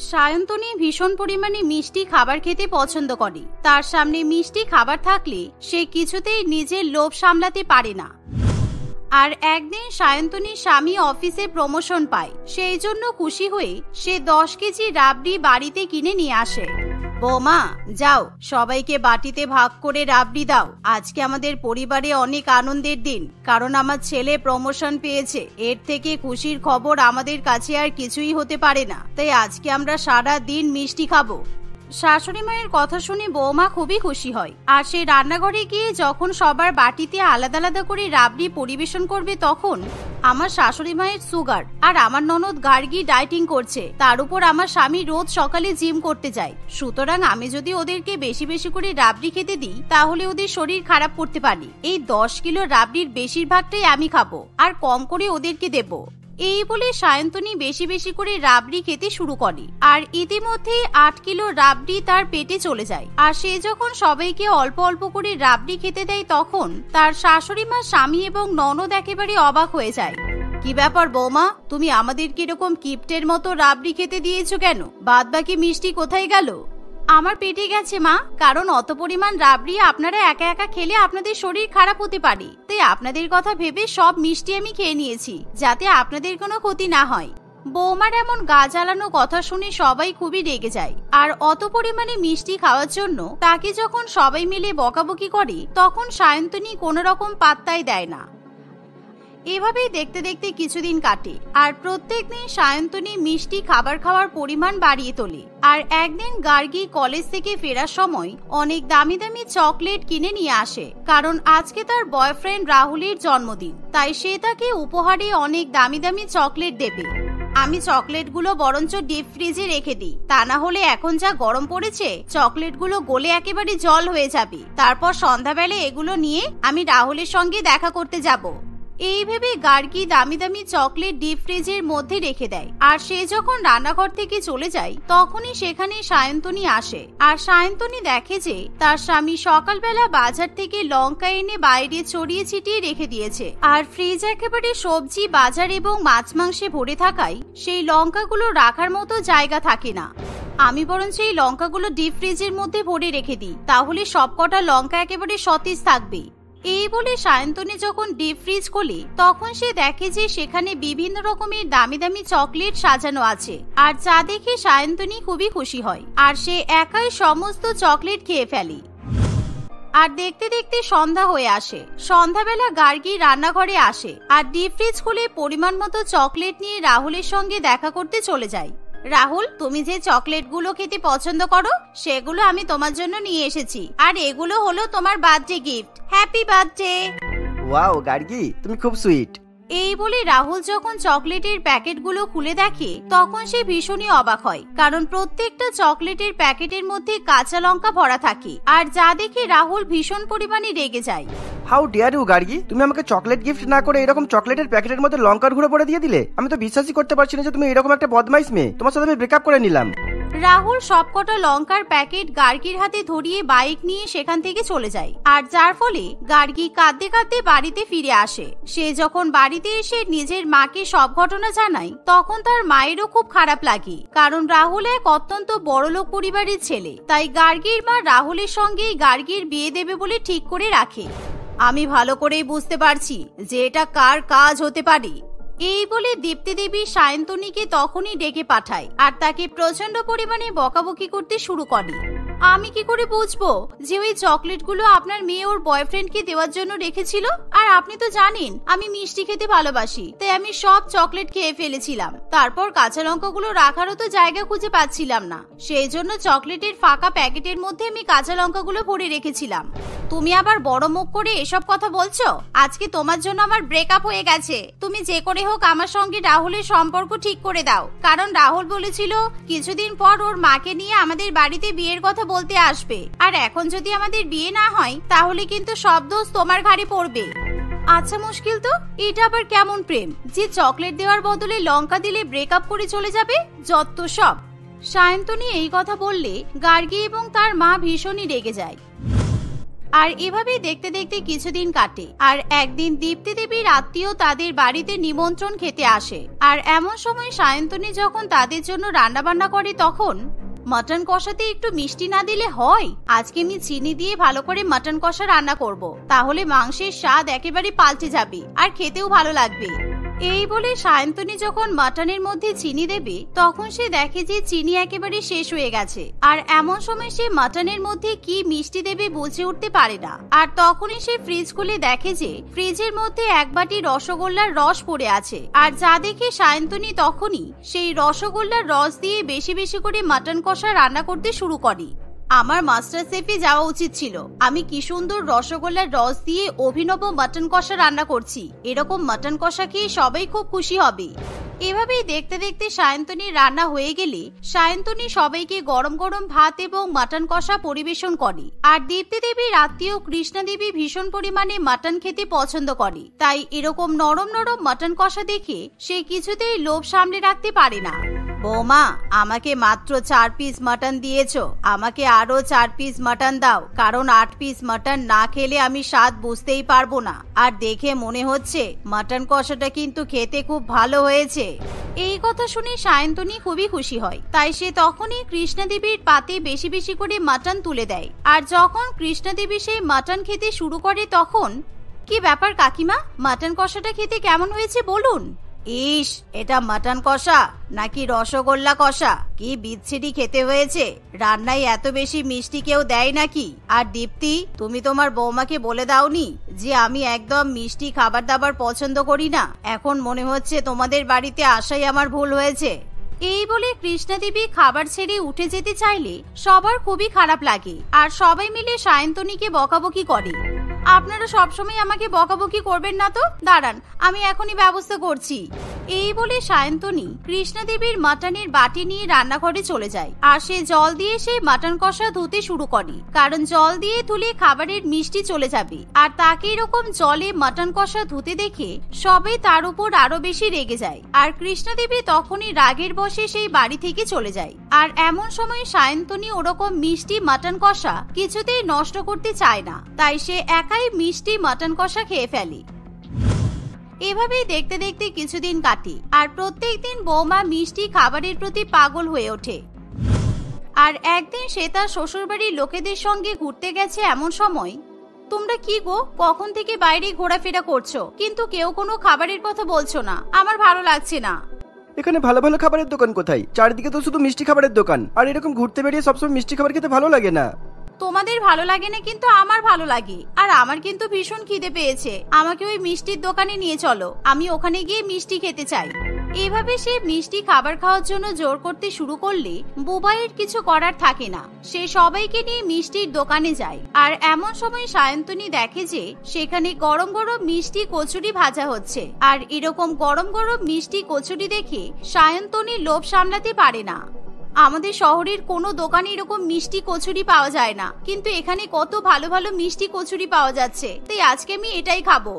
সায়ন্তনী ভীষণ পরিমাণে মিষ্টি খাবার খেতে পছন্দ করে। তার সামনে মিষ্টি খাবার থাকলে সে কিছুতেই নিজের লোভ সামলাতে পারে না। আর একদিন সায়ন্তনীর স্বামী অফিসে প্রমোশন পায়, সেই জন্য খুশি হয়ে সে 10 কেজি রাবড়ি বাড়িতে কিনে নিয়ে আসে। বৌমা, যাও সবাইকে বাটিতে ভাগ করে রাবড়ি দাও। আজকে আমাদের পরিবারে অনেক আনন্দের দিন, কারণ আমার ছেলে প্রমোশন পেয়েছে। এর থেকে খুশির খবর আমাদের কাছে আর কিছুই হতে পারে না। তাই আজকে আমরা সারা দিন মিষ্টি খাবো। শাশুড়ি মায়ের কথা শুনে বৌমা খুবই খুশি হয়। আর সে রান্নাঘরে গিয়ে যখন সবার বাটিতে আলাদা আলাদা করে রাবড়ি পরিবেশন করবে, তখন আমার শাশুড়ি মায়ের সুগার আর আমার ননদ গার্গী ডায়েটিং করছে। তার উপর আমার স্বামী রোজ সকালে জিম করতে যায়। সুতরাং আমি যদি ওদেরকে বেশি বেশি করে রাবড়ি খেতে দিই, তাহলে ওদের শরীর খারাপ করতে পারি। এই 10 কিলো রাবড়ির বেশিরভাগটাই আমি খাবো আর কম করে ওদেরকে দেবো। এই বলে সায়ন্তনী বেশি বেশি করে রাবড়ি খেতে শুরু করে। আর ইতিমধ্যে 8 কিলো রাবড়ি তার পেটে চলে যায়। আর সে যখন সবাইকে অল্প অল্প করে রাবড়ি খেতে দেয়, তখন তার শাশুড়ি মা, স্বামী এবং ননদ একেবারে অবাক হয়ে যায়। কি ব্যাপার বৌমা, তুমি আমাদের কিরকম কিপ্টের মতো রাবড়ি খেতে দিয়েছো কেন? বাদ বাকি মিষ্টি কোথায় গেল? আমার পেটে গেছে মা, কারণ অত পরিমাণ রাবড়ি আপনারা একা একা খেলে আপনাদের শরীর খারাপ হতে পারে। তাই আপনাদের কথা ভেবে সব মিষ্টি আমি খেয়ে নিয়েছি, যাতে আপনাদের কোনো ক্ষতি না হয়। বৌমার এমন গা জ্বালানো কথা শুনে সবাই খুবই রেগে যায়। আর অত পরিমাণে মিষ্টি খাওয়ার জন্য তাকে যখন সবাই মিলে বকাবকি করে, তখন সায়ন্তনী কোনো রকম পাত্তাই দেয় না। এভাবেই দেখতে দেখতে কিছুদিন কাটে। আর প্রত্যেকদিন সায়ন্তনী মিষ্টি খাবার খাওয়ার পরিমাণ বাড়িয়ে তোলে। আর একদিন গার্গী কলেজ থেকে ফেরার সময় অনেক দামি দামি চকলেট কিনে নিয়ে আসে, কারণ আজকে তার বয়ফ্রেন্ড রাহুলের জন্মদিন। তাই সে তাকে উপহারে অনেক দামি দামি চকলেট দেবে। আমি চকলেটগুলো বরঞ্চ ডিপ ফ্রিজে রেখে দিই, তা না হলে এখন যা গরম পড়েছে চকলেটগুলো গলে একেবারে জল হয়ে যাবে। তারপর সন্ধ্যাবেলা এগুলো নিয়ে আমি রাহুলের সঙ্গে দেখা করতে যাব। এই ভেবে গার্গী দামি দামি চকলেট ডিপ ফ্রিজের মধ্যে রেখে দেয়। আর সে যখন রান্নাঘর থেকে চলে যায়, তখনই সেখানে সায়ন্তনী আসে। আর সায়ন্তনী দেখে যে তার স্বামী সকালবেলা বাজার থেকে লঙ্কা এনে বাইরে ছড়িয়ে ছিটিয়ে রেখে দিয়েছে। আর ফ্রিজ একেবারে সবজি, বাজার এবং মাছ মাংসে ভরে থাকায় সেই লঙ্কাগুলো রাখার মতো জায়গা থাকে না। আমি বরঞ্চ এই লঙ্কাগুলো ডিপ ফ্রিজের মধ্যে ভরে রেখে দিই, তাহলে সবকটা লঙ্কা একেবারে সতেজ থাকবে। এই বলে সায়ন্তনী যখন ডিপ ফ্রিজ খোলে, তখন সে দেখে যে সেখানে বিভিন্ন রকমের দামি দামি চকলেট সাজানো আছে। আর যা দেখে সায়ন্তনী খুবই খুশি হয়। আর সে একাই সমস্ত চকলেট খেয়ে ফেলে। আর দেখতে দেখতে সন্ধ্যা হয়ে আসে। সন্ধ্যাবেলা গার্গী রান্নাঘরে আসে আর ডিপ ফ্রিজ খুলে পরিমাণ মতো চকলেট নিয়ে রাহুলের সঙ্গে দেখা করতে চলে যায়। রাহুল, তুমি যে চকলেটগুলো খেতে পছন্দ করো, সেগুলো আমি তোমার জন্য নিয়ে এসেছি। আর এগুলো হলো তোমার birthday gift. Happy birthday. Wow Gargi, তুমি খুব সুইট। এই বলে রাহুল যখন চকলেটের প্যাকেটগুলো খুলে দেখে, তখন সে ভীষণই অবাক হয়, কারণ প্রত্যেকটা চকলেটের প্যাকেটের মধ্যে কাঁচা লঙ্কা ভরা থাকে। আর যা দেখে রাহুল ভীষণ পরিমাণে রেগে যায়। হাউ ডিয়ার ইউ গার্গী, তুমি আমাকে চকলেট গিফট না করে এরকম চকলেটের প্যাকেটের মধ্যে লঙ্কার গুঁড়ো পরে দিয়ে দিলে। আমি তো বিশ্বাসই করতে পারছি না যে তুমি এরকম একটা বদমাইশ মেয়ে। তোমার সাথে আমি ব্রেকআপ করে নিলাম। রাহুল সবকটা লঙ্কার প্যাকেট গার্গীর হাতে ধরিয়ে বাইক নিয়ে সেখান থেকে চলে যায়। আর যার ফলে গার্গী কাঁদতে কাঁদতে বাড়িতে ফিরে আসে। সে যখন বাড়িতে এসে নিজের মাকে সব ঘটনা জানায়, তখন তার মায়েরও খুব খারাপ লাগে, কারণ রাহুল এক অত্যন্ত বড়লোক পরিবারের ছেলে। তাই গার্গীর মা রাহুলের সঙ্গেই গার্গীর বিয়ে দেবে বলে ঠিক করে রাখে। আমি ভালো করেই বুঝতে পারছি যে এটা কার কাজ হতে পারে। এই বলে দীপ্তি দেবী সায়ন্তনীকে তখনই ডেকে পাঠায় আর তাকে প্রচন্ড পরিমাণে বকাবকি করতে শুরু করে। আমি কি করে বুঝবো যে ওই চকলেটগুলো আপনার মেয়ে ওর বয়ফ্রেন্ডকে দেওয়ার জন্য রেখেছিল? আর আপনি তো জানেন আমি মিষ্টি খেতে ভালোবাসি, তাই আমি সব চকলেট খেয়ে ফেলেছিলাম। তারপর কাঁচা লঙ্কাগুলো রাখারও তো জায়গা খুঁজে পাচ্ছিলাম না, সেই জন্য চকলেটের ফাঁকা প্যাকেটের মধ্যে আমি কাঁচা লঙ্কাগুলো ভরে রেখেছিলাম। তুমি আবার বড় মুখ করে এসব কথা বলছো? আজকে তোমার জন্য আমার ব্রেকআপ হয়ে গেছে। তুমি যে করে হোক আমার সঙ্গে রাহুলের সম্পর্ক ঠিক করে দাও, কারণ রাহুল বলেছিল কিছুদিন পর ওর মাকে নিয়ে আমাদের বাড়িতে বিয়ের কথা বলতে আসবে। আর এখন যদি আমাদের বিয়ে না হয়, তাহলে কিন্তু সব দোষ তোমার ঘাড়ে পড়বে। আচ্ছা মুশকিল তো, এটা আবার কেমন প্রেম যে চকলেট দেওয়ার বদলে লঙ্কা দিলে ব্রেকআপ করে চলে যাবে? যত সব। সায়ন্তনী এই কথা বললে গার্গী এবং তার মা ভীষণই রেগে যায়। আর এভাবেই দেখতে দেখতে কিছুদিন কাটে। আর একদিন দীপ্তি দেবীর আত্মীয় তাদের বাড়িতে নিমন্ত্রণ খেতে আসে। আর এমন সময় সায়ন্তনী যখন তাদের জন্য রান্না বান্না করে তখন মটন কষাতে একটু মিষ্টি না দিলে হয়? আজকে আমি চিনি দিয়ে ভালো করে মটন কষা রান্না করব, তাহলে মাংসের স্বাদ একেবারে পাল্টে যাবে আর খেতেও ভালো লাগবে। এই বলে সায়ন্তনী যখন মটনের মধ্যে চিনি দেবে তখন সে দেখে যে চিনি একেবারে শেষ হয়ে গেছে। আর এমন সময় সে মটনের মধ্যে কি মিষ্টি দেবে বুঝে উঠতে পারে না। আর তখনই সে ফ্রিজ খুলে দেখে যে ফ্রিজের মধ্যে এক বাটি রসগোল্লার রস পড়ে আছে। আর যা দেখে সায়ন্তনী তখনই সেই রসগোল্লার রস দিয়ে বেশি বেশি করে মটন কষা রান্না করতে শুরু করে। আমার মাস্টার শেফে যাওয়া উচিত ছিল। আমি কি সুন্দর রসগোল্লার রস দিয়ে অভিনব মটন কষা রান্না করছি, এরকম মটন কষা খেয়ে সবাই খুব খুশি হবে। এভাবেই দেখতে দেখতে সায়ন্তনীর রান্না হয়ে গেলে সায়ন্তনী সবাইকে গরম গরম ভাত এবং মটন কষা পরিবেশন করে। আর দীপ্তি দেবীর আত্মীয় কৃষ্ণা দেবী ভীষণ পরিমাণে মটন খেতে পছন্দ করে, তাই এরকম নরম নরম মটন কষা দেখে সে কিছুতেই লোভ সামলে রাখতে পারে না। বৌমা, আমাকে মাত্র 4 পিস মটন দিয়েছো, আমাকে আরো 4 পিস মটন দাও, কারণ 8 পিস মটন না খেলে আমি স্বাদ বুঝতেই পারবো না। আর দেখে মনে হচ্ছে মটন কষাটা কিন্তু খেতে খুব ভালো হয়েছে। এই কথা শুনে সায়ন্তনী খুবই খুশি হয়, তাই সে তখনই কৃষ্ণা দেবীর পাতে বেশি বেশি করে মটন তুলে দেয়। আর যখন কৃষ্ণা দেবী সেই মটন খেতে শুরু করে তখন, কি ব্যাপার কাকিমা, মটন কষাটা খেতে কেমন হয়েছে বলুন? ইস, এটা মটন কষা নাকি রসগোল্লা কষা? কি বিচ্ছিরি খেতে হয়েছে, রান্নায় এত বেশি মিষ্টি কেউ দেয় নাকি? আর দীপ্তি, তুমি তোমার বৌমাকে বলে দাওনি যে আমি একদম মিষ্টি খাবার দাবার পছন্দ করি না? এখন মনে হচ্ছে তোমাদের বাড়িতে আসাই আমার ভুল হয়েছে। এই বলে কৃষ্ণা দেবী খাবার ছেড়ে উঠে যেতে চাইলে সবার খুবই খারাপ লাগে আর সবাই মিলে সায়ন্তনীকে বকাবকি করে। আপনারা সবসময় আমাকে বকাবকি করবেন না তো, দাঁড়ান আমি এখনই ব্যবস্থা করছি। এই বলে সায়ন্তনী কৃষ্ণা দেবীর মটনের বাটি নিয়ে রান্নাঘরে চলে যায়। আর সে জল দিয়ে সেই মটন কষা ধুতে শুরু করে, কারণ জল দিয়ে ধুলে খাবারের মিষ্টি চলে যাবে। আর তাকে এরকম জলে মটন কষা ধুতে দেখে সবাই তার উপর আরো বেশি রেগে যায়। আর কৃষ্ণা দেবী তখনই রাগের বশে সেই বাড়ি থেকে চলে যায়। আর এমন সময় সায়ন্তনী ওরকম মিষ্টি মটন কষা কিছুতেই নষ্ট করতে চায় না, তাই সে একাই মিষ্টি মটন কষা খেয়ে ফেলে। এভাবেই দেখতে দেখতে কিছুদিন কাটে আর প্রত্যেকদিন বৌমা মিষ্টি খাবারের প্রতি পাগল হয়ে ওঠে। আর একদিন সে তার শ্বশুরবাড়ির লোকেদের সঙ্গে ঘুরতে গেছে। এমন সময়, তোমরা কি গো, কখন থেকে বাইরে ঘোরাফেরা করছো কিন্তু কেউ কোনো খাবারের কথা বলছো না, আমার ভালো লাগছে না। এখানে ভালো ভালো খাবারের দোকান কোথায়? চারিদিকে তো শুধু মিষ্টি খাবারের দোকান, আর এরকম ঘুরতে বেরিয়ে সবসময় মিষ্টি খাবার খেতে ভালো লাগে না। তোমাদের ভালো লাগে না কিন্তু আমার ভালো লাগে। আর আমার কিন্তু ভীষণ খিদে পেয়েছে, আমাকে ওই মিষ্টির দোকানে নিয়ে চলো, আমি ওখানে গিয়ে মিষ্টি খেতে চাই। এভাবে সে মিষ্টি খাবার খাওয়ার জন্য জোর করতে শুরু করলে বুবাইয়ের কিছু করার থাকে না, সে সবাইকে নিয়ে মিষ্টির দোকানে যায়। আর এমন সময় সায়ন্তনী দেখে যে সেখানে গরম গরম মিষ্টি কচুরি ভাজা হচ্ছে। আর এরকম গরম গরম মিষ্টি কচুরি দেখে সায়ন্তনী লোভ সামলাতে পারে না। আমাদের শহরের কোনো দোকানে এরকম মিষ্টি কচুরি পাওয়া যায় না, কিন্তু এখানে কত ভালো ভালো মিষ্টি কচুরি পাওয়া যাচ্ছে, তাই আজকে আমি এটাই খাবো।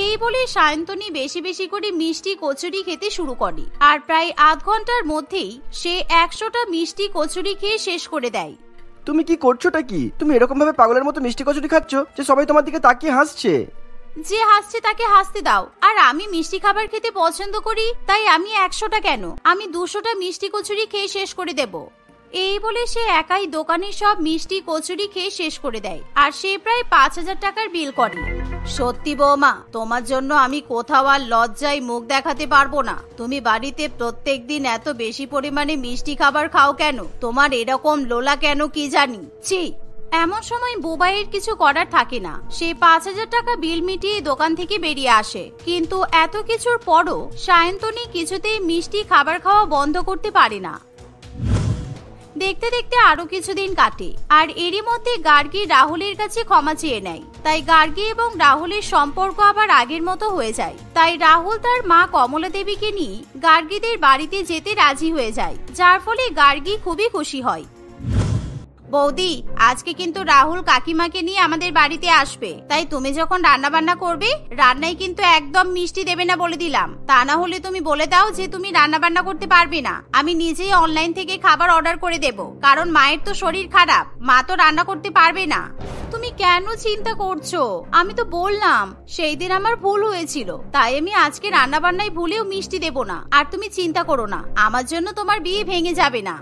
এই বলে সায়ন্তনী বেশি বেশি করে মিষ্টি কচুরি খেতে শুরু করে। আর প্রায় আধ ঘন্টার মধ্যেই সে 100টা মিষ্টি কচুরি খেয়ে শেষ করে দেয়। তুমি কি করছোটা কি? তুমি এরকম ভাবে পাগলের মতো মিষ্টি কচুরি খাচ্ছ যে সবাই তোমার দিকে তাকিয়ে হাসছে। যে হাসছে তাকে হাসতে দাও। আর আমি মিষ্টি খাবার খেতে পছন্দ করি, তাই আমি 100টা কেন, আমি 200টা মিষ্টি কচুরি খেয়ে শেষ করে দেব। এই বলে সে একাই দোকানের সব মিষ্টি কচুরি খেয়ে শেষ করে দেয়। আর সে প্রায় 5000 টাকার বিল করে। সত্যি বৌমা, তোমার জন্য আমি কোথাও আর লজ্জায় মুখ দেখাতে পারবো না। তুমি বাড়িতে প্রত্যেকদিন এত বেশি পরিমাণে মিষ্টি খাবার খাও কেন? তোমার এরকম লোলা কেন কি জানি, ছি। এমন সময় বুবাইয়ের কিছু করার থাকে না, সে 5000 টাকা বিল মিটিয়ে দোকান থেকে বেরিয়ে আসে। কিন্তু এত কিছুর পরও সায়ন্তনী কিছুতেই মিষ্টি খাবার খাওয়া বন্ধ করতে পারে না। দেখতে দেখতে আরো কিছুদিন কাটে আর এরই মধ্যে গার্গী রাহুলের কাছে ক্ষমা চেয়ে নেয়। তাই গার্গী এবং রাহুলের সম্পর্ক আবার আগের মতো হয়ে যায়। তাই রাহুল তার মা কমলা দেবীকে নিয়ে গার্গীদের বাড়িতে যেতে রাজি হয়ে যায়, যার ফলে গার্গী খুবই খুশি হয়। বৌদি, আজকে কিন্তু রাহুল কাকিমাকে নিয়ে আমাদের বাড়িতে আসবে, তাই তুমি যখন রান্না বান্না করবে রান্নায় কিন্তু একদম মিষ্টি দেবে না বলে দিলাম। তা না হলে তুমি বলে দাও যে তুমি রান্না বান্না করতে পারবে না, আমি নিজেই অনলাইন থেকে খাবার অর্ডার করে দেব, কারণ মায়ের তো শরীর খারাপ, মা তো রান্না করতে পারবে না। তুমি কেন চিন্তা করছো? আমি তো বললাম সেই দিন আমার ভুল হয়েছিল, তাই আমি আজকে রান্না বান্নায় ভুলেও মিষ্টি দেব না। আর তুমি চিন্তা করো না, আমার জন্য তোমার বিয়ে ভেঙে যাবে না।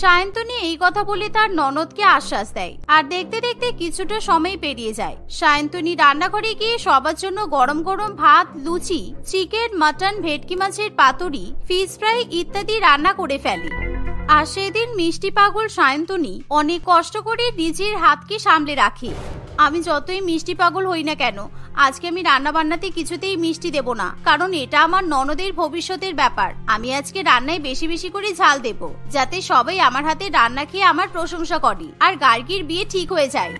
সায়ন্তনী এই কথা বলে তার ননদকে আশ্বাস দেয়। আর দেখতে দেখতে কিছুটা সময় পেরিয়ে যায়। সায়ন্তনী রান্নাঘরে গিয়ে সবার জন্য গরম গরম ভাত, লুচি, চিকেন, মাটন, ভেটকি মাছের পাতুরি, ফিশ ফ্রাই ইত্যাদি রান্না করে ফেলে। আর সেদিন মিষ্টি পাগল সায়ন্তনী অনেক কষ্ট করে নিজের হাতকে সামলে রাখে। আমি যতই মিষ্টি পাগল হই না কেন, আজকে আমি রান্না বান্নাতে কিছুতেই মিষ্টি দেব না, কারণ এটা আমার ননদের ভবিষ্যতের ব্যাপার। আমি আজকে রান্নায় বেশি বেশি করে ঝাল দেব, যাতে সবাই আমার হাতে রান্না খেয়ে আমার প্রশংসা করে আর গার্গীর বিয়ে ঠিক হয়ে যায়।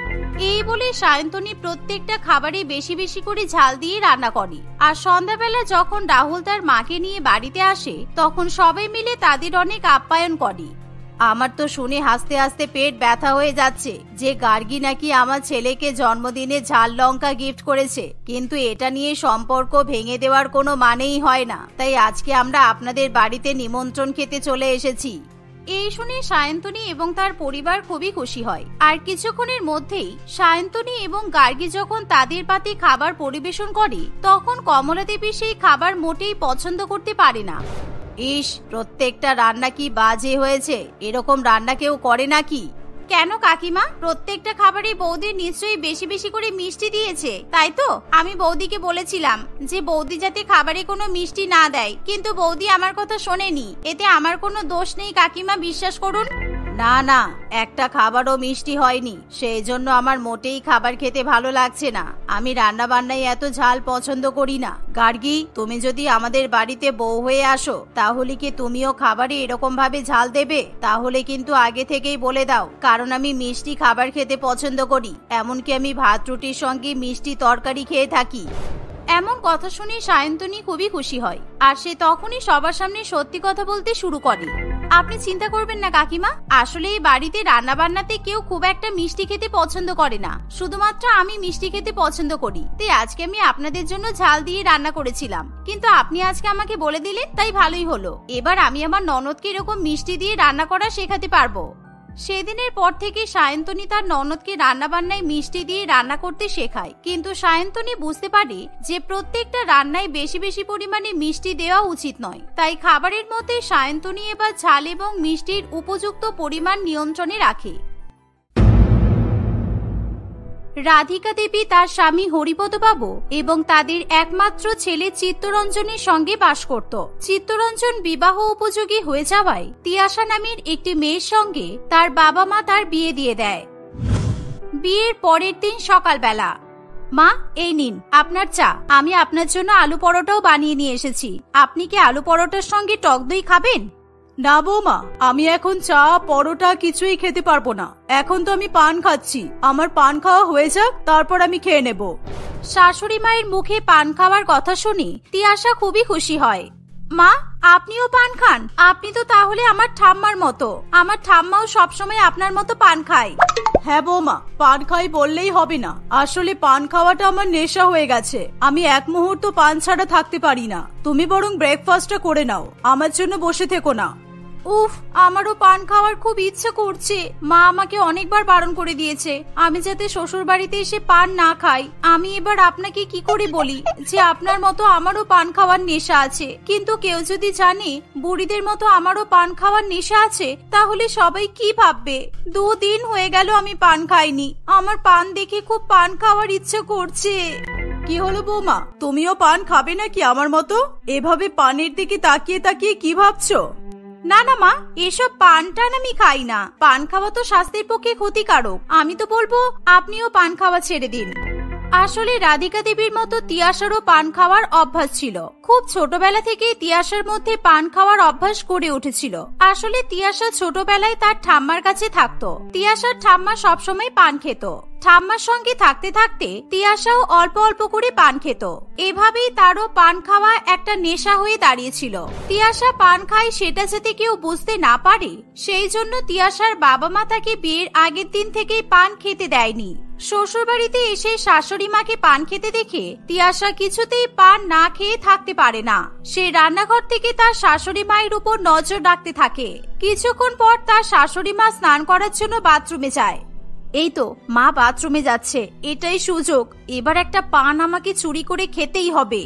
এই বলে সায়ন্তনী প্রত্যেকটা খাবারে বেশি বেশি করে ঝাল দিয়ে রান্না করে। আর সন্ধ্যাবেলা যখন রাহুল তার মাকে নিয়ে বাড়িতে আসে, তখন সবাই মিলে তাদের অনেক আপ্যায়ন করে। আমার তো শুনে হাসতে হাসতে পেট ব্যথা হয়ে যাচ্ছে যে গার্গী নাকি আমার ছেলেকে জন্মদিনে ঝাল লঙ্কা গিফট করেছে, কিন্তু এটা নিয়ে সম্পর্ক ভেঙে দেওয়ার কোনো মানেই হয় না। তাই আজকে আমরা আপনাদের বাড়িতে নিমন্ত্রণ খেতে চলে এসেছি। এই শুনে সায়ন্তনী এবং তার পরিবার খুবই খুশি হয়। আর কিছুক্ষণের মধ্যেই সায়ন্তনী এবং গার্গী যখন তাদের পাতে খাবার পরিবেশন করে, তখন কমলা দেবী সেই খাবার মোটেই পছন্দ করতে পারে না। ইস, প্রত্যেকটা রান্না কি বাজে হয়েছে, এরকম রান্না কেউ করে নাকি? কেন কাকিমা, প্রত্যেকটা খাবারে বৌদি নিশ্চয়ই বেশি বেশি করে মিষ্টি দিয়েছে, তাই তো? আমি বৌদিকে বলেছিলাম যে বৌদি যাতে খাবারে কোনো মিষ্টি না দেয়, কিন্তু বৌদি আমার কথা শোনেনি। এতে আমার কোনো দোষ নেই কাকিমা, বিশ্বাস করুন। না না, একটা খাবারও মিষ্টি হয়নি, সেই জন্য আমার মোটেই খাবার খেতে ভালো লাগছে না। আমি রান্না বান্নায় এত ঝাল পছন্দ করি না। গার্গী, তুমি যদি আমাদের বাড়িতে বউ হয়ে আসো, তাহলে কি তুমিও খাবারে এরকম ভাবে ঝাল দেবে? তাহলে কিন্তু আগে থেকেই বলে দাও, কারণ আমি মিষ্টি খাবার খেতে পছন্দ করি। এমনকি আমি ভাত রুটির সঙ্গে মিষ্টি তরকারি খেয়ে থাকি। এমন কথা শুনে সায়ন্তনী খুবই খুশি হয়। আর সে তখনই সবার সামনে সত্যি কথা বলতে শুরু করে। আপনি চিন্তা করবেন না কাকিমা, আসলে এই বাড়িতে রান্না বান্নাতে কেউ খুব একটা মিষ্টি খেতে পছন্দ করে না, শুধুমাত্র আমি মিষ্টি খেতে পছন্দ করি। তাই আজকে আমি আপনাদের জন্য ঝাল দিয়ে রান্না করেছিলাম, কিন্তু আপনি আজকে আমাকে বলে দিলেন, তাই ভালোই হলো। এবার আমি আমার ননদকে এরকম মিষ্টি দিয়ে রান্না করা শেখাতে পারবো। সেদিনের পর থেকে সায়ন্তনী তার ননদকে রান্না বান্নায় মিষ্টি দিয়ে রান্না করতে শেখায়। কিন্তু সায়ন্তনী বুঝতে পারে যে প্রত্যেকটা রান্নায় বেশি বেশি পরিমাণে মিষ্টি দেওয়া উচিত নয়। তাই খাবারের মধ্যে সায়ন্তনী এবার ঝাল এবং মিষ্টির উপযুক্ত পরিমাণ নিয়ন্ত্রণে রাখে। রাধিকা দেবী তার স্বামী হরিপদ বাবু এবং তাদের একমাত্র ছেলে চিত্তরঞ্জনের সঙ্গে বাস করত। চিত্তরঞ্জন বিবাহ উপযোগী হয়ে যাওয়ায় তিয়াশা নামের একটি মেয়ের সঙ্গে তার বাবা মা তার বিয়ে দিয়ে দেয়। বিয়ের পরের দিন সকালবেলা, মা এই নিন আপনার চা, আমি আপনার জন্য আলু পরোটাও বানিয়ে নিয়ে এসেছি। আপনি কি আলু পরোটার সঙ্গে টক দই খাবেন? না বৌমা, আমি এখন চা পরোটা কিছুই খেতে পারবো না। এখন তো আমি পান খাচ্ছি, আমার পান খাওয়া হয়ে যাক, তারপর আমি খেয়ে নেব। শাশুড়ি মায়ের মুখে পান খাওয়ার কথা শুনে তিয়াশা খুবই খুশি হয়। মা, আপনিও পান খান? আপনি তো তাহলে আমার ঠাম্মার মতো। আমার ঠাম্মাও সবসময় আপনার মতো পান খায়। হ্যাঁ বৌমা, পান খাই বললেই হবে না, আসলে পান খাওয়াটা আমার নেশা হয়ে গেছে। আমি এক মুহূর্ত পান ছাড়া থাকতে পারি না। তুমি বরং ব্রেকফাস্টটা করে নাও, আমার জন্য বসে থেকো না। উফ, আমারও পান খাওয়ার খুব ইচ্ছে করছে। মা আমাকে অনেকবার বারণ করে দিয়েছে আমি যাতে শ্বশুর বাড়িতে এসে পান না খাই। আমি এবার আপনাকে কি করে বলি যে আপনার মতো আমারও পান খাওয়ার নেশা আছে? কিন্তু কেউ যদি জানে বুড়িদের মতো আমারও পান খাওয়ার নেশা আছে, তাহলে সবাই কি ভাববে? 2 দিন হয়ে গেল আমি পান খাইনি। আমার পান দেখে খুব পান খাওয়ার ইচ্ছে করছে। কি হলো বৌমা, তুমিও পান খাবে নাকি আমার মতো? এভাবে পানের দিকে তাকিয়ে তাকিয়ে কি ভাবছো? না না মা, এসব পান টান আমি খাই না। পান খাওয়া তো স্বাস্থ্যের পক্ষে ক্ষতিকারক। আমি তো বলবো আপনিও পান খাওয়া ছেড়ে দিন। আসলে রাধিকা দেবীর মতো তিয়াশারও পান খাওয়ার অভ্যাস ছিল। খুব ছোটবেলা থেকে তিয়াশার মধ্যে পান খাওয়ার অভ্যাস গড়ে উঠেছিল। আসলে তিয়াশা ছোটবেলায় তার ঠাম্মার কাছে থাকতো। তিয়াশার ঠাম্মা সবসময় পান খেত। ঠাম্মার সঙ্গে থাকতে থাকতে তিয়াশাও অল্প অল্প করে পান খেত। এভাবেই তারও পান খাওয়া একটা নেশা হয়ে দাঁড়িয়েছিল। তিয়াশা পান খায় সেটা যাতে কেউ বুঝতে না পারে সেই জন্য তিয়াশার বাবা মা তাকে বিয়ের আগের দিন থেকেই পান খেতে দেয়নি। শ্বশুর বাড়িতে এসে শাশুড়ি মাকে পান খেতে দেখে তিয়াশা কিছুতেই পান না খেয়ে থাকতে পারে না। সে রান্নাঘর থেকে তার শাশুড়ি মায়ের উপর নজর রাখতে থাকে। কিছুক্ষণ পর তার শাশুড়ি মা স্নান করার জন্য বাথরুমে যায়। এই তো মা বাথরুমে যাচ্ছে, এটাই সুযোগ, এবার একটা পান আমাকে চুরি করে খেতেই হবে।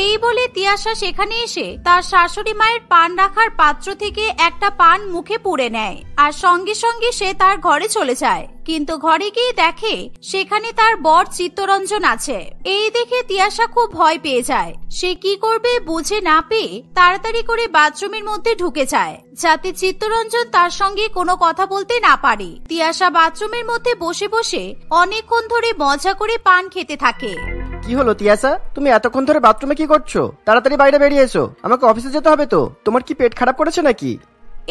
এই বলে তিয়াশা সেখানে এসে তার শাশুড়ি মায়ের পান রাখার পাত্র থেকে একটা পান মুখে পুরে নেয় আর সঙ্গে সঙ্গে সে তার ঘরে চলে যায়। কিন্তু ঘরে গিয়ে দেখে সেখানে তার বর চিত্তরঞ্জন আছে। এই দেখে তিয়াশা খুব ভয় পেয়ে যায়। সে কি করবে বুঝে না পেয়ে তাড়াতাড়ি করে বাথরুমের মধ্যে ঢুকে যায় যাতে চিত্তরঞ্জন তার সঙ্গে কোনো কথা বলতে না পারে। তিয়াশা বাথরুমের মধ্যে বসে বসে অনেকক্ষণ ধরে মজা করে পান খেতে থাকে। কি হলো তিয়াশা, তুমি এতক্ষণ ধরে বাথরুমে কি করছো? তাড়াতাড়ি বাইরে বেরিয়ে এসো, আমাকে অফিসে যেতে হবে তো। তোমার কি পেট খারাপ করেছে নাকি?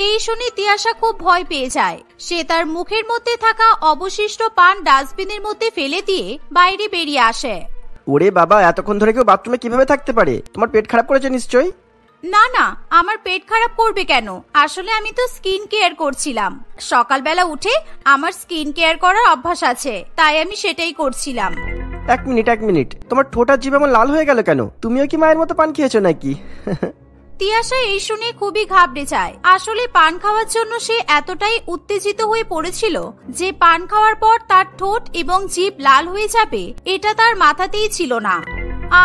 এই শুনে তিয়াশা খুব ভয় পেয়ে যায়। সে তার মুখের মধ্যে থাকা অবশিষ্ট পান ডাস্টবিনের মধ্যে ফেলে দিয়ে বাইরে বেরিয়ে আসে। ওরে বাবা, এতক্ষণ ধরে কেউ বাথরুমে কিভাবে থাকতে পারে? তোমার পেট খারাপ করেছে নিশ্চয়ই। না না, আমার পেট খারাপ করবে কেন? আসলে আমি তো স্কিন কেয়ার করছিলাম। সকালবেলা উঠে আমার স্কিন কেয়ার করার অভ্যাস আছে, তাই আমি সেটাই করছিলাম। এক মিনিট, তোমার ঠোঁটার জিভ এমন লাল হয়ে গেল কেন? তুমিও কি মায়ের মতো পান খেয়েছো নাকি? তিয়াশা এই শুনে খুবই ঘাবড়ে যায়। আসলে পান খাওয়ার জন্য সে এতটাই উত্তেজিত হয়ে পড়েছিল যে পান খাওয়ার পর তার ঠোঁট এবং জিভ লাল হয়ে যাবে এটা তার মাথাতেই ছিল না।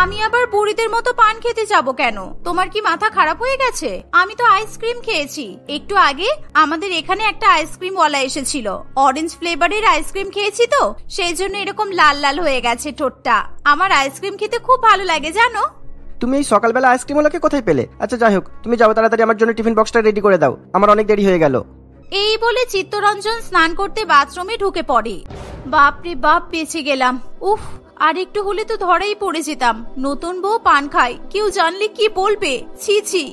আমি আবার বুড়িদের মতো পান খেতে যাব কেন? তোমার কি মাথা খারাপ হয়ে গেছে? আমি তো আইসক্রিম খেয়েছি। একটু আগে আমাদের এখানে একটা আইসক্রিম ওয়ালা এসেছিল, অরেঞ্জ ফ্লেভারের আইসক্রিম খেয়েছি তো সেই জন্য এরকম লাল লাল হয়ে গেছে ঠোঁটটা। আমার আইসক্রিম খেতে খুব ভালো লাগে জানো। তুমি এই সকালবেলা আইসক্রিম ওলাকে কোথায় পেলে? আচ্ছা যাই হোক, তুমি যাও তাড়াতাড়ি আমার জন্য টিফিন বক্সটা রেডি করে দাও, আমার অনেক দেরি হয়ে গেল। এই বলে চিত্তরঞ্জন স্নান করতে বাথরুমে ঢুকে পড়ে। বাপরে বাপ, বেঁচে গেলাম। উফ, আর একটু হলে তো ধরেই পড়ে যেতাম। নতুন বউ পান খায়, কেউ জানলে কি বলবে, ছি ছি।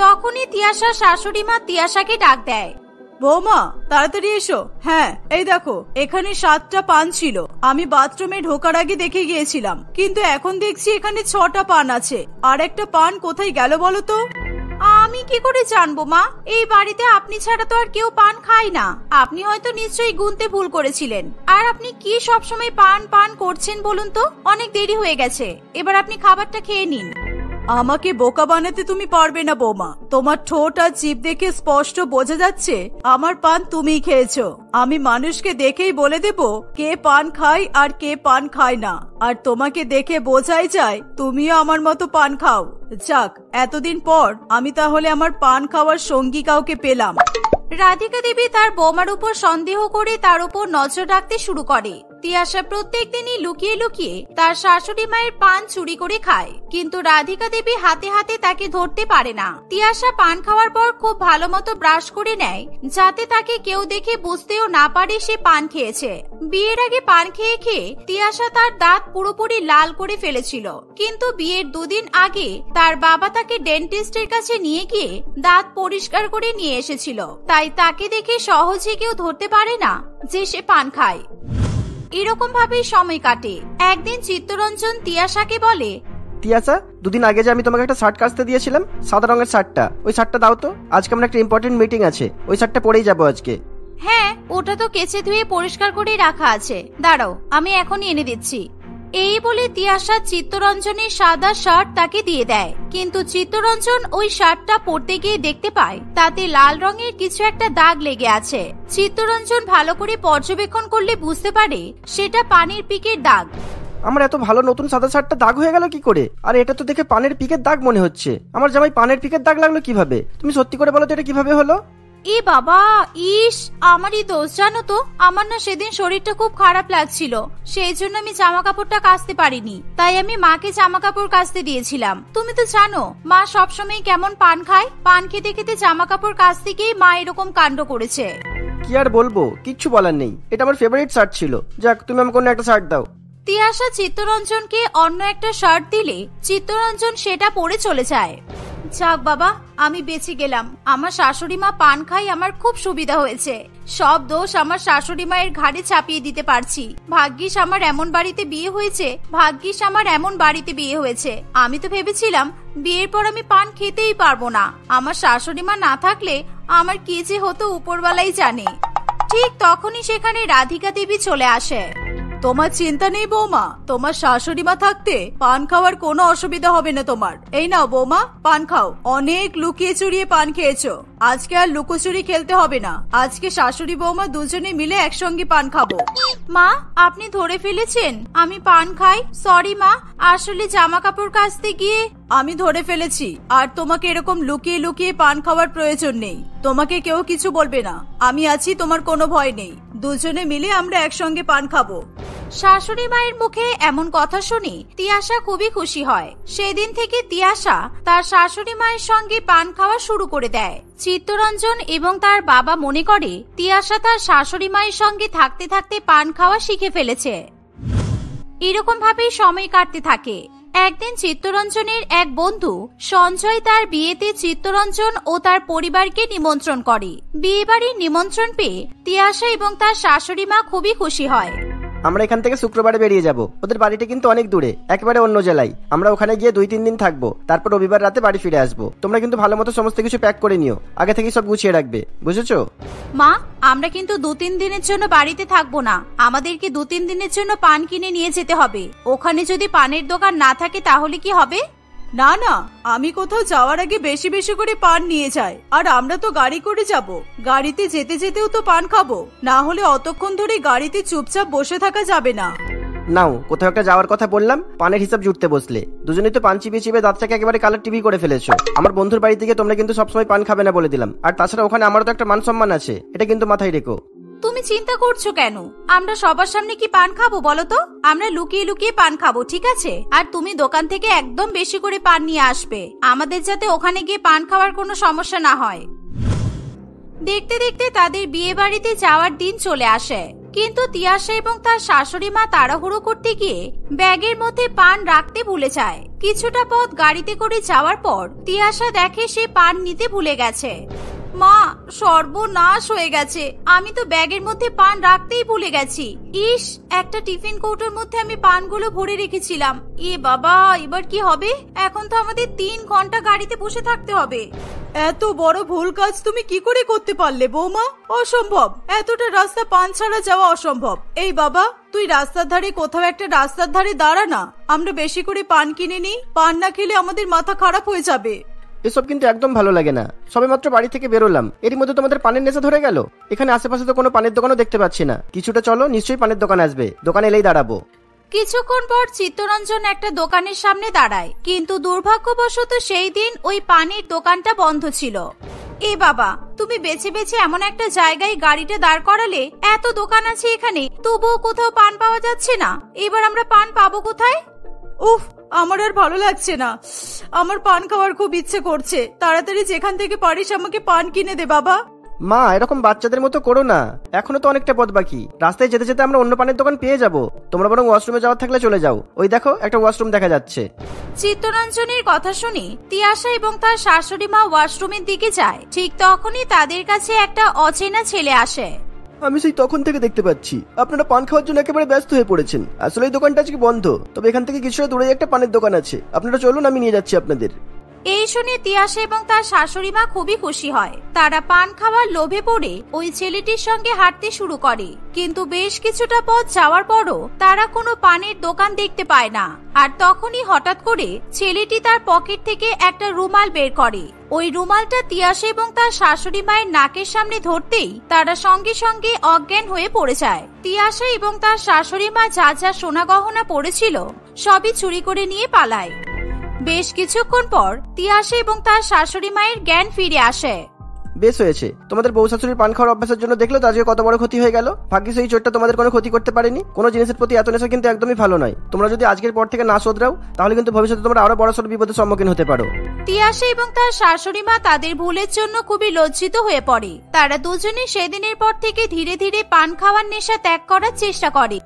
তখনই তিয়াশার শাশুড়ি মা তিয়াশাকে ডাক দেয়। বৌমা তাড়াতাড়ি এসো। হ্যাঁ এই দেখো, এখানে 7টা পান ছিল। আমি বাথরুমে ঢোকার আগে দেখে গিয়েছিলাম, কিন্তু এখন দেখছি এখানে 6টা পান আছে। আর একটা পান কোথায় গেল বলো তো? আমি কি করে জানবো মা? এই বাড়িতে আপনি ছাড়া তো আর কেউ পান খায় না। আপনি হয়তো নিশ্চয়ই গুনতে ভুল করেছিলেন। আর আপনি কি সবসময় পান পান করছেন বলুন তো? অনেক দেরি হয়ে গেছে, এবার আপনি খাবারটা খেয়ে নিন। আমাকে বোকা বানাতে তুমি পারবে না বৌমা। তোমার ঠোঁট আর জিভ দেখে স্পষ্ট বোঝা যাচ্ছে আমার পান তুমিই খেয়েছো। আমি মানুষকে দেখেই বলে দেব কে পান খায় আর কে পান খায় না। আর তোমাকে দেখে বোঝাই যায় তুমিও আমার মতো পান খাও। যাক, এতদিন পর আমি তাহলে আমার পান খাওয়ার সঙ্গী কাউকে পেলাম। রাধিকা দেবী তার বৌমার উপর সন্দেহ করে তার উপর নজর রাখতে শুরু করে। তিয়াশা প্রত্যেক দিনই লুকিয়ে লুকিয়ে তার শাশুড়ি মায়ের পান চুরি করে খায়, কিন্তু রাধিকা দেবী হাতে হাতে তাকে ধরতে পারে না। তিয়াশা পান খাওয়ার পর খুব ভালো মতো ব্রাশ করে নেয় যাতে তাকে কেউ দেখে বুঝতেও না পারে সে পান খেয়েছে। বিয়ের আগে পান খেয়ে খেয়ে তিয়াশা তার দাঁত পুরোপুরি লাল করে ফেলেছিল, কিন্তু বিয়ের 2 দিন আগে তার বাবা তাকে ডেন্টিস্টের কাছে নিয়ে গিয়ে দাঁত পরিষ্কার করে নিয়ে এসেছিল, তাই তাকে দেখে সহজে কেউ ধরতে পারে না যে সে পান খায়। এরকম ভাবেই সময় কাটে। একদিন চিত্তরঞ্জন তিয়াশাকে বলে, তিয়াশা, 2 দিন আগে যে আমি তোমাকে একটা শার্ট কাচতে দিয়েছিলাম, সাদা রঙের শার্টটা, ওই শার্টটা দাও তো। আজকে আমার একটা ইম্পর্টেন্ট মিটিং আছে, ওই শার্টটা পরেই যাবো আজকে। হ্যাঁ, ওটা তো কেচে ধুয়ে পরিষ্কার করে রাখা আছে, দাঁড়াও আমি এখনই এনে দিচ্ছি। এই বলে তিয়াশা চিত্তরঞ্জনের সাদা শার্ট তাকে দিয়ে দেয়, কিন্তু চিত্তরঞ্জন ওই শার্টটা পরতে গিয়ে দেখতে পায় তাতে লাল রঙের কিছু একটা দাগ লেগে আছে। চিত্তরঞ্জন ভালো করে পর্যবেক্ষণ করলে বুঝতে পারে সেটা পানির পিকের দাগ। আমার এত ভালো নতুন সাদা শার্টটা দাগ হয়ে গেল কি করে? আর এটা তো দেখে পানের পিকের দাগ মনে হচ্ছে। আমার জামাই পানের পিকের দাগ লাগলো কিভাবে? তুমি সত্যি করে বলো তো এটা কিভাবে হলো? এ বাবা, ইস, আমারই দোষ জানো তো। আমার না সেদিন শরীরটা খুব খারাপ লাগছিল, সেই জন্য আমি জামা কাপড়টা কাচতে পারিনি, তাই আমি মাকে জামা কাপড় কাচতে দিয়েছিলাম। তুমি তো জানো মা সবসময় কেমন পান খায়, পান খেতে খেতে জামা কাপড় কাচতে গিয়ে মা এরকম কাণ্ড করেছে। কি আর বলবো, কিচ্ছু বলার নেই, এটা আমার ফেভারিট শার্ট ছিল। যাক, তুমি আমাকে অন্য একটা শার্ট দাও। তিয়াশা চিত্তরঞ্জনকে অন্য একটা শার্ট দিলে চিত্তরঞ্জন সেটা পরে চলে যায়। যাক বাবা, আমি বেঁচে গেলাম। আমার শাশুড়ি মা পান খাই, আমার খুব সুবিধা হয়েছে। সব দোষ আমার শাশুড়ি মায়ের ঘাড়ে চাপিয়ে দিতে পারছি। ভাগ্যিস আমার এমন বাড়িতে বিয়ে হয়েছে। আমি তো ভেবেছিলাম বিয়ের পর আমি পান খেতেই পারবো না। আমার শাশুড়ি মা না থাকলে আমার কি যে হতো উপরওয়ালাই জানে। ঠিক তখনই সেখানে রাধিকা দেবী চলে আসে। তোমার চিন্তা নেই বৌমা, তোমার শাশুড়ি মা থাকতে পান খাওয়ার কোনো অসুবিধা হবে না তোমার। এই নাও বৌমা, পান খাও। অনেক লুকিয়ে চুরিয়ে পান খেয়েছো, আজকে আর লুকোচুরি খেলতে হবে না। আজকে শাশুড়ি বৌমা দুজনে মিলে একসঙ্গে পান খাবো। মা, আপনি ধরে ফেলেছেন আমি পান খাই? সরি মা, আসলে জামা কাপড় কাচতে গিয়ে। আমি ধরে ফেলেছি, আর তোমাকে এরকম লুকিয়ে লুকিয়ে পান খাওয়ার প্রয়োজন নেই। তোমাকে কেউ কিছু বলবে না, আমি আছি, তোমার কোনো ভয় নেই। দুজনে মিলে আমরা একসঙ্গে পান খাবো। শাশুড়ি মায়ের মুখে এমন কথা শুনে তিয়াশা খুবই খুশি হয়। সেদিন থেকে তিয়াশা তার শাশুড়ি মায়ের সঙ্গে পান খাওয়া শুরু করে দেয়। চিত্তরঞ্জন এবং তার বাবা মনে করে তিয়াশা তার শাশুড়ি মায়ের সঙ্গে থাকতে থাকতে পান খাওয়া শিখে ফেলেছে। এরকম ভাবেই সময় কাটতে থাকে। একদিন চিত্তরঞ্জনের এক বন্ধু সঞ্জয় তার বিয়েতে চিত্তরঞ্জন ও তার পরিবারকে নিমন্ত্রণ করে। বিয়ে বাড়ির নিমন্ত্রণ পেয়ে তিয়াশা এবং তার শাশুড়ি মা খুবই খুশি হয়। আমরা এখান থেকে শুক্রবারে বেরিয়ে যাব। ওদের বাড়িটা কিন্তু অনেক দূরে, একেবারে অন্য জেলায়। আমরা ওখানে গিয়ে 2-3 দিন থাকবো, তারপর রবিবার রাতে বাড়ি ফিরে আসবো। তোমরা কিন্তু ভালো মতো সমস্ত কিছু প্যাক করে নিও, আগে থেকে সব গুছিয়ে রাখবে, বুঝেছো? মা, আমরা কিন্তু 2-3 দিনের জন্য বাড়িতে থাকবো না। আমাদেরকে 2-3 দিনের জন্য পান কিনে নিয়ে যেতে হবে। ওখানে যদি পানের দোকান না থাকে তাহলে কি হবে? না না, আমি কোথাও যাওয়ার আগে বেশি বেশি করে পান নিয়ে যাই। আর আমরা তো গাড়ি করে যাব, গাড়িতে যেতে যেতেও তো পান খাবো। না হলে অতক্ষণ ধরে গাড়িতে চুপচাপ বসে থাকা যাবে না। নাও, কোথাও একটা যাওয়ার কথা বললাম, পানের হিসাব জুটতে বসলে। দুজনেই তো পান চিবিয়ে চিবিয়ে দাঁতটাকে একেবারে কালার টিভি করে ফেলেছো। আমার বন্ধুর বাড়ি থেকে তোমরা কিন্তু সবসময় পান খাবে না বলে দিলাম। আর তাছাড়া ওখানে আমারও তো একটা মান সম্মান আছে, এটা কিন্তু মাথায় রেখো। তুমি চিন্তা করছো কেন? আমরা সবার সামনে কি পান খাবো বলো তো? আমরা লুকিয়ে লুকিয়ে পান খাবো, ঠিক আছে? আর তুমি দোকান থেকে একদম বেশি করে পান নিয়ে আসবে, আমাদের যাতে ওখানে গিয়ে পান খাওয়ার কোনো সমস্যা না হয়। দেখতে দেখতে তাদের বিয়ে বাড়িতে যাওয়ার দিন চলে আসে। কিন্তু তিয়াশা এবং তার শাশুড়ি মা তাড়াহুড়ো করতে গিয়ে ব্যাগের মধ্যে পান রাখতে ভুলে যায়। কিছুটা পথ গাড়িতে করে যাওয়ার পর তিয়াশা দেখে সে পান নিতে ভুলে গেছে। মা, সর্বনাশ হয়ে গেছে, আমি তো ব্যাগের মধ্যে পান রাখতেই ভুলে গেছি। ইস, একটা টিফিন কৌটোর মধ্যে আমি পানগুলো ভরে রেখেছিলাম। এ বাবা, এবার কি হবে? এখন তো আমাদের 3 ঘন্টা গাড়িতে বসে থাকতে হবে। এত বড় ভুল কাজ তুমি কি করে করতে পারলে বৌমা? অসম্ভব, এতটা রাস্তা পান ছাড়া যাওয়া অসম্ভব। এই বাবা, তুই রাস্তার ধারে কোথাও একটা রাস্তার ধারে দাঁড়া না, আমরা বেশি করে পান কিনে নিই। পান না খেলে আমাদের মাথা খারাপ হয়ে যাবে। এসব কিন্তু একদম ভালো লাগে না। সবে মাত্র বাড়ি থেকে বেরোলাম, এরই মধ্যে তোমাদের পানের নেশা ধরে গেল। এখানে আশেপাশে তো কোনো পানের দোকানও দেখতে পাচ্ছি না। কিছুটা চলো, নিশ্চয়ই পানের দোকান আসবে, দোকানে এলেই দাঁড়াবো। কিছুক্ষণ পর চিত্তরঞ্জন একটা দোকানের সামনে দাঁড়ায়, কিন্তু দুর্ভাগ্যবশত সেই দিন ওই পানের দোকানটা বন্ধ ছিল। এ বাবা, তুমি বেছে বেছে এমন একটা জায়গায় গাড়িটা দাঁড় করালে, এত দোকান আছে এখানে, তবুও কোথাও পান পাওয়া যাচ্ছে না। এবার আমরা পান পাবো কোথায়? উফ, আমার আর ভালো লাগছে না। আমার পান খাওয়ার খুব ইচ্ছে করছে। তাড়াতাড়ি যেখান থেকে পারিস আমাকে পান কিনে দে বাবা। মা, এরকম বাচ্চাদের মতো করো না, এখনো তো অনেকটা পথ বাকি। রাস্তায় যেতে যেতে আমরা অন্য পানের দোকান পেয়ে যাব। তোমরা বরং ওয়াশরুমে যাওয়ার থাকলে চলে যাও, ওই দেখো একটা ওয়াশরুম দেখা যাচ্ছে। চিত্তরঞ্জনের কথা শুনে তিয়াশা এবং তার শাশুড়ি মা ওয়াশরুমের দিকে যায়। ঠিক তখনই তাদের কাছে একটা অচেনা ছেলে আসে। আমি সেই তখন থেকে দেখতে পাচ্ছি আপনারা পান খাওয়ার জন্য একেবারে ব্যস্ত হয়ে পড়েছেন। আসলে এই দোকানটা আজকে বন্ধ, তবে এখান থেকে কিছুটা দূরে একটা পানের দোকান আছে, আপনারা চলুন, আমি নিয়ে যাচ্ছি আপনাদের। এই শুনে তিয়াশা এবং তার শাশুড়ি মা খুবই খুশি হয়। তারা পান খাওয়ার লোভে পড়ে ওই ছেলেটির সঙ্গে হাঁটতে শুরু করে। কিন্তু বেশ কিছুটা পথ যাওয়ার পরও তারা কোনো পানের দোকান দেখতে পায় না। আর তখনই হঠাৎ করে ছেলেটি তার পকেট থেকে একটা রুমাল বের করে। ওই রুমালটা তিয়াশা এবং তার শাশুড়ি মায়ের নাকের সামনে ধরতেই তারা সঙ্গে সঙ্গে অজ্ঞান হয়ে পড়ে যায়। তিয়াশা এবং তার শাশুড়ি মা যা যা সোনা গহনা পড়েছিল সবই চুরি করে নিয়ে পালায়। বেশ কিছুক্ষণ পর তিয়াশা এবং তার শাশুড়ি মায়ের জ্ঞান ফিরে আসে। বেশ হয়েছে, তোমাদের বউ শাশুড়ির পান খাওয়ার অভ্যাসের জন্য দেখলো তো আজকে কত বড় ক্ষতি হয়ে গেল। ভাগ্যিস এই চোরটা তোমাদের কোনো ক্ষতি করতে পারেনি। কোনো জিনিসের প্রতি এত নেশা কিন্তু একদমই ভালো নয়। তোমরা যদি আজকের পর থেকে না শোধরাও, তাহলে কিন্তু ভবিষ্যতে তোমরা আরো বড়সড় বিপদের সম্মুখীন হতে পারো। তিয়াশা এবং তার শাশুড়ি মা তাদের ভুলের জন্য খুবই লজ্জিত হয়ে পড়ে। তারা দুজনে সেদিনের পর থেকে ধীরে ধীরে পান খাওয়ার নেশা ত্যাগ করার চেষ্টা করে।